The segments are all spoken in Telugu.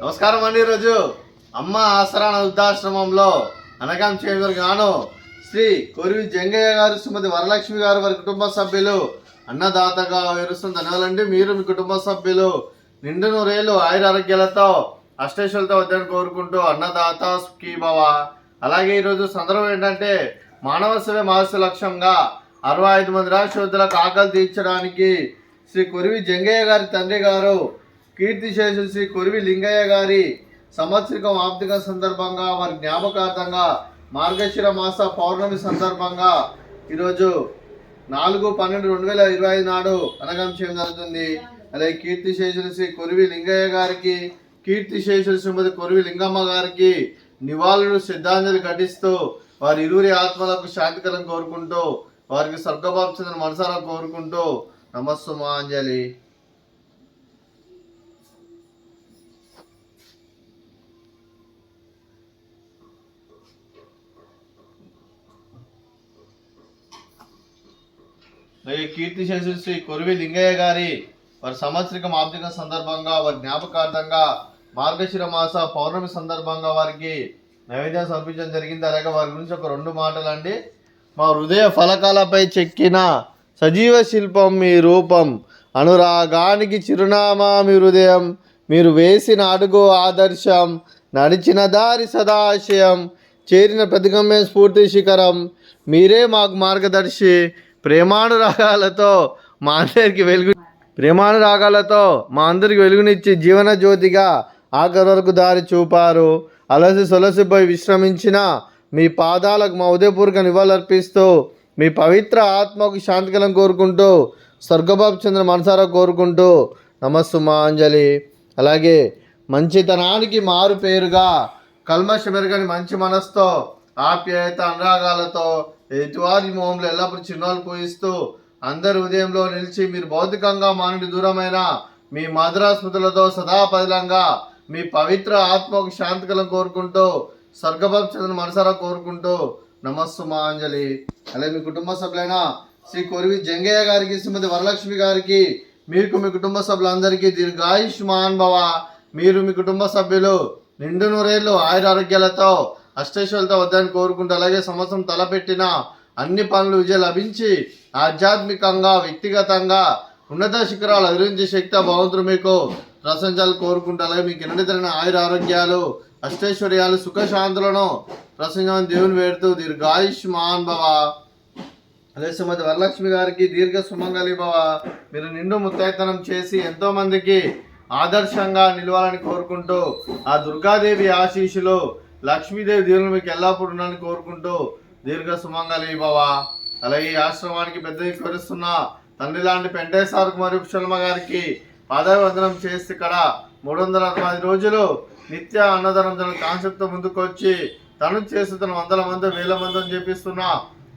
నమస్కారం అండి. ఈరోజు అమ్మ ఆసరాన వృద్ధాశ్రమంలో అనగాం చేయగారు గాను శ్రీ కొరివి జంగయ్య గారు, శ్రీమతి వరలక్ష్మి గారు, వారి కుటుంబ సభ్యులు అన్నదాతగా వివరిస్తున్న ధన్యవాదాలండి. మీరు మీ కుటుంబ సభ్యులు నిండు నూరేళ్ళు ఆయురారోగ్యాలతో అష్టైశ్వర్యాలతో వద్దని కోరుకుంటూ అన్నదాత సుఖీభవ. అలాగే ఈరోజు సందర్భం ఏంటంటే మానవ సేవ మహస్సు లక్ష్యంగా 65 మంది నిరాశ్రయులకు ఆకలి తీర్చడానికి శ్రీ కొరివి జంగయ్య గారి తండ్రి గారు కీర్తిశేషులు శ్రీ కొరివి లింగయ్య గారి సంవత్సరికం ఆప్తిక సందర్భంగా వారి జ్ఞాపకార్థంగా మార్గశిర మాస పౌర్ణమి సందర్భంగా ఈరోజు 4/12/2025 నాడు అనగం చేయడం జరుగుతుంది. అలాగే కీర్తిశేషులు శ్రీ కొరివి లింగయ్య గారికి, కీర్తిశేషులు శ్రీమతి కొరివి లింగమ్మ గారికి నివాళులు శ్రద్ధాంజలి ఘటిస్తూ వారి ఇరువురి ఆత్మలకు శాంతికరం కోరుకుంటూ వారికి స్వర్గభావం చెందిన మనసారా కోరుకుంటూ నమస్సుమాంజలి. కీర్తిశేషులు శ్రీ కొరివి లింగయ్య గారి వారి సంవత్సరికం ఆప్తిక సందర్భంగా వారి జ్ఞాపకార్థంగా మార్గశిర మాస పౌర్ణమి సందర్భంగా వారికి నైవేద్యం సమర్పించడం జరిగింది. అలాగే వారి గురించి ఒక 2 మాటలు అండి. మా హృదయ ఫలకాలపై చెక్కిన సజీవ శిల్పం మీ రూపం, అనురాగానికి చిరునామా మీ హృదయం, మీరు వేసిన అడుగు ఆదర్శం, నడిచిన దారి సదాశయం, చేరిన ప్రతిగమ్యం స్ఫూర్తి శిఖరం, మీరే మాకు మార్గదర్శి. ప్రేమానురాగాలతో మా అందరికి వెలుగునిచ్చి జీవన జ్యోతిగా ఆఖరి వరకు దారి చూపారు. అలసి సొలసిపోయి విశ్రమించిన మీ పాదాలకు మా ఉదయపూర్వక నివాళులర్పిస్తూ మీ పవిత్ర ఆత్మకు శాంతికలం కోరుకుంటూ స్వర్గభావం చంద్ర మనసారా కోరుకుంటూ నమస్సుమాంజలి. అలాగే మంచితనానికి మారు పేరుగా కల్మషమెరగని మంచి మనసుతో ఆప్యాయత అనురాగాలతో ఎదుటివారి మొహంలో ఎల్లప్పుడూ చిరునవ్వులు పూయిస్తూ అందరి ఉదయంలో నిలిచి మీరు భౌతికంగా మానుడి దూరమైన మీ మధుర స్మృతులతో సదాపదిలంగా మీ పవిత్ర ఆత్మకు శాంతికలం కోరుకుంటూ స్వర్గభావం చెందిన మనసారా కోరుకుంటూ నమస్సుమాంజలి. అలాగే మీ కుటుంబ సభ్యులైన శ్రీ కొరివి జంగయ్య గారికి, శ్రీమతి వరలక్ష్మి గారికి, మీకు మీ కుటుంబ సభ్యులందరికీ దీర్ఘాయుష్మాన్ భవ. మీరు మీ కుటుంబ సభ్యులు నిండు నూరేళ్ళు ఆయురారోగ్యాలతో అష్టైశ్వర్యాలతో వద్దని కోరుకుంటూ అలాగే సంవత్సరం తలపెట్టిన అన్ని పనులు విజయం లభించి ఆధ్యాత్మికంగా వ్యక్తిగతంగా ఉన్నత శిఖరాలు అధిరించే శక్తి భగవంతుడు మీకు ప్రశంసలు కోరుకుంటూ అలాగే మీకు ఎన్నడైన ఆయుర ఆరోగ్యాలు అష్టైశ్వర్యాలు సుఖశాంతులను ప్రసంగం దేవుని వేడుతూ దీర్ఘాయుష్మాన్ భవ. అదే శ్రీమతి వరలక్ష్మి గారికి దీర్ఘ సుమంగళి భవ. మీరు నిండు ముత్తైతనం చేసి ఎంతో మందికి ఆదర్శంగా నిలవాలని కోరుకుంటూ ఆ దుర్గాదేవి ఆశీస్సులు లక్ష్మీదేవి దేవుని మీకు ఎల్లప్పుడూ ఉండాలని కోరుకుంటూ దీర్ఘ సుమంగళి భవ. అలాగే ఈ ఆశ్రమానికి పెద్ద వివరిస్తున్న తండ్రి లాంటి పెంటేశ్వర కుమారి శర్మ గారికి పాదాభివందనం చేసి ఇక్కడ 365 రోజులు నిత్య అన్నదానం కాన్సెప్ట్తో ముందుకు వచ్చి తను చేస్తున్న 100 మంది 1000 మంది చేపిస్తున్న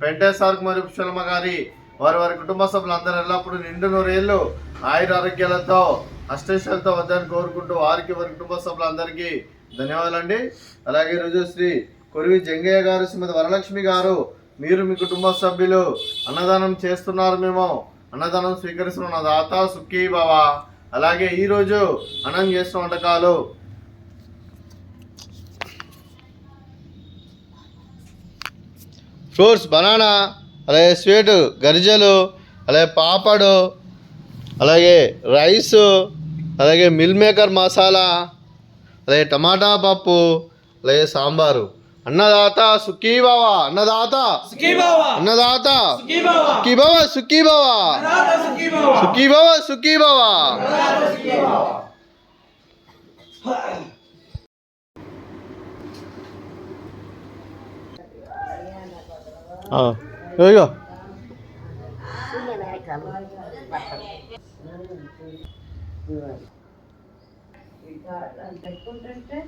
పెంటేశ్వర కుమారి శర్మ గారి వారి కుటుంబ సభ్యులందరూ ఎల్లప్పుడూ నిండు నూరేళ్ళు ఆయుర ఆరోగ్యాలతో అష్టైశ్వర్యాలతో వద్దని కోరుకుంటూ వారికి వారి కుటుంబ సభ్యులందరికీ ధన్యవాదాలండి. అలాగే ఈరోజు శ్రీ కొరివి జంగయ్య గారు, శ్రీమతి వరలక్ష్మి గారు, మీరు మీ కుటుంబ సభ్యులు అన్నదానం చేస్తున్నారు. మేము అన్నదానం స్వీకరిస్తున్న దాత సుఖీ భవ. అలాగే ఈరోజు అన్నం చేస్తున్న వంటకాలు ఫ్రూట్స్ బనానా, అలాగే స్వీట్ గరిజలు, అలాగే పాపడు, అలాగే రైసు, అలాగే మిల్ మేకర్ మసాలా, అలాగే టమాటా పప్పు, అలాగే సాంబారు. అన్నదాత సుఖీభవ, అన్నదాత అన్నదాత సుఖీభవ సుఖీభవ సుఖీభవ సుఖీభవ. ఇదిగో పెట్టుకుంటుంటే